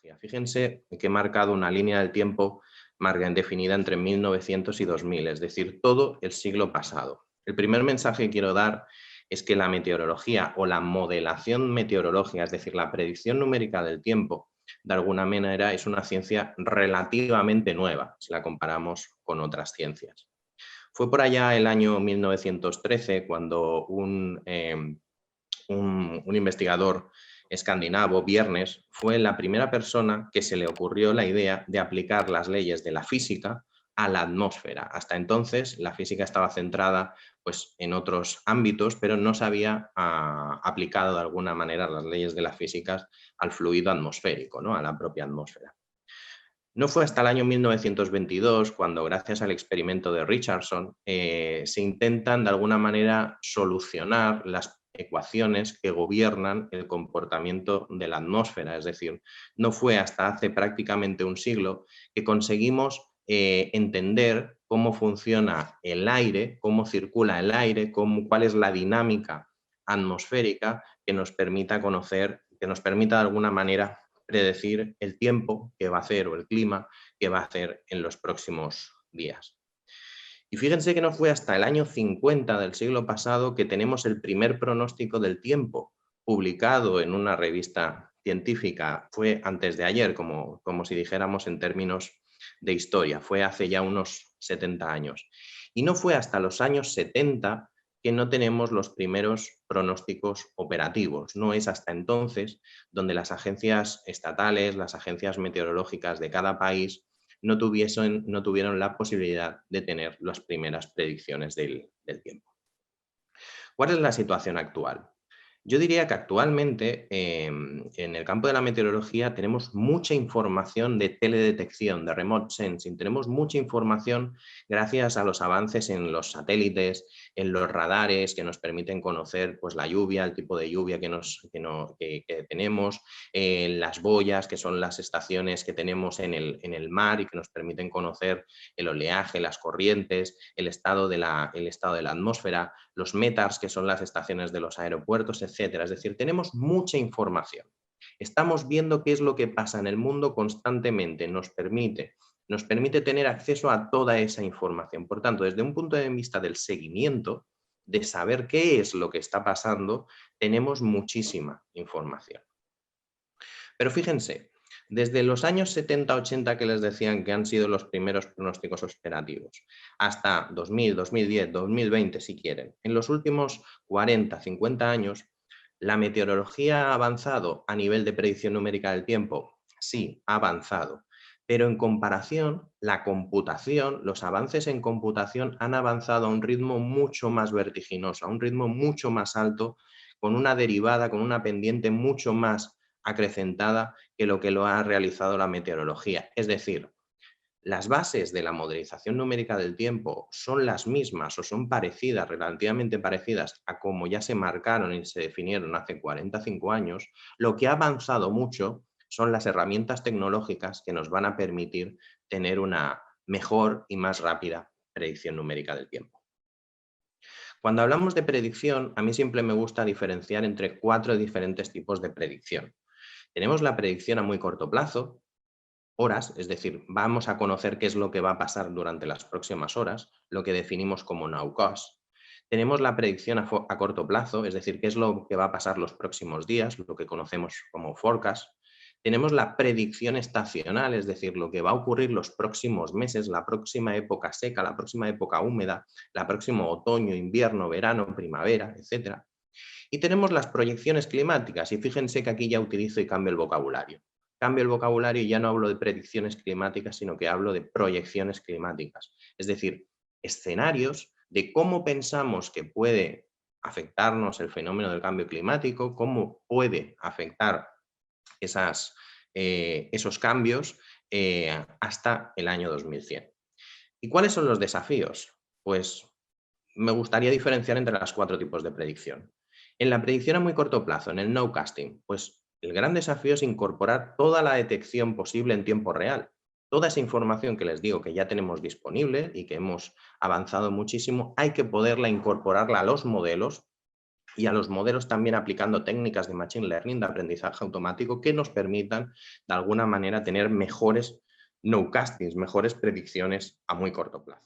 meteorología. Fíjense que he marcado una línea del tiempo definida entre 1900 y 2000, es decir, todo el siglo pasado. El primer mensaje que quiero dar es que la meteorología o la modelación meteorológica, es decir, la predicción numérica del tiempo, de alguna manera es una ciencia relativamente nueva si la comparamos con otras ciencias. Fue por allá el año 1913 cuando un investigador escandinavo, Viernes, fue la primera persona que se le ocurrió la idea de aplicar las leyes de la física a la atmósfera. Hasta entonces la física estaba centrada pues, en otros ámbitos, pero no se había aplicado de alguna manera las leyes de la física al fluido atmosférico, ¿no? A la propia atmósfera. No fue hasta el año 1922 cuando, gracias al experimento de Richardson, se intentan de alguna manera solucionar las ecuaciones que gobiernan el comportamiento de la atmósfera. Es decir, no fue hasta hace prácticamente un siglo que conseguimos entender cómo funciona el aire, cómo circula el aire, cuál es la dinámica atmosférica que nos permita conocer, que nos permita de alguna manera predecir el tiempo que va a hacer o el clima que va a hacer en los próximos días. Y fíjense que no fue hasta el año 50 del siglo pasado que tenemos el primer pronóstico del tiempo publicado en una revista científica. Fue antes de ayer, como si dijéramos en términos de historia, fue hace ya unos 70 años. Y no fue hasta los años 70 que no tenemos los primeros pronósticos operativos. No es hasta entonces donde las agencias estatales, las agencias meteorológicas de cada país no tuvieron la posibilidad de tener las primeras predicciones del tiempo. ¿Cuál es la situación actual? Yo diría que actualmente en el campo de la meteorología tenemos mucha información de teledetección, de remote sensing, tenemos mucha información gracias a los avances en los satélites, en los radares que nos permiten conocer pues, la lluvia, el tipo de lluvia que tenemos, las boyas, que son las estaciones que tenemos en el mar y que nos permiten conocer el oleaje, las corrientes, el estado de la atmósfera, los METARs, que son las estaciones de los aeropuertos, etcétera. Es decir, tenemos mucha información. Estamos viendo qué es lo que pasa en el mundo constantemente, nos permite tener acceso a toda esa información. Por tanto, desde un punto de vista del seguimiento, de saber qué es lo que está pasando, tenemos muchísima información. Pero fíjense, desde los años 70-80 que les decían que han sido los primeros pronósticos operativos, hasta 2000, 2010, 2020 si quieren, en los últimos 40, 50 años, ¿la meteorología ha avanzado a nivel de predicción numérica del tiempo? Sí, ha avanzado. Pero en comparación, la computación, los avances en computación han avanzado a un ritmo mucho más vertiginoso, a un ritmo mucho más alto, con una derivada, con una pendiente mucho más acrecentada que lo ha realizado la meteorología. Es decir, las bases de la modelización numérica del tiempo son las mismas o son parecidas, relativamente parecidas a como ya se marcaron y se definieron hace 45 años. Lo que ha avanzado mucho son las herramientas tecnológicas que nos van a permitir tener una mejor y más rápida predicción numérica del tiempo. Cuando hablamos de predicción, a mí siempre me gusta diferenciar entre 4 diferentes tipos de predicción. Tenemos la predicción a muy corto plazo, horas, es decir, vamos a conocer qué es lo que va a pasar durante las próximas horas, lo que definimos como nowcast. Tenemos la predicción a corto plazo, es decir, qué es lo que va a pasar los próximos días, lo que conocemos como forecast. Tenemos la predicción estacional, es decir, lo que va a ocurrir los próximos meses, la próxima época seca, la próxima época húmeda, la próximo otoño, invierno, verano, primavera, etc. Y tenemos las proyecciones climáticas, y fíjense que aquí ya utilizo y cambio el vocabulario. Cambio el vocabulario y ya no hablo de predicciones climáticas, sino que hablo de proyecciones climáticas. Es decir, escenarios de cómo pensamos que puede afectarnos el fenómeno del cambio climático, cómo puede afectar esos cambios hasta el año 2100. ¿Y cuáles son los desafíos? Pues me gustaría diferenciar entre los 4 tipos de predicción. En la predicción a muy corto plazo, en el nowcasting, pues el gran desafío es incorporar toda la detección posible en tiempo real. Toda esa información que les digo que ya tenemos disponible y que hemos avanzado muchísimo, hay que poderla incorporarla a los modelos y a los modelos también aplicando técnicas de Machine Learning, de aprendizaje automático, que nos permitan de alguna manera tener mejores nowcastings, mejores predicciones a muy corto plazo.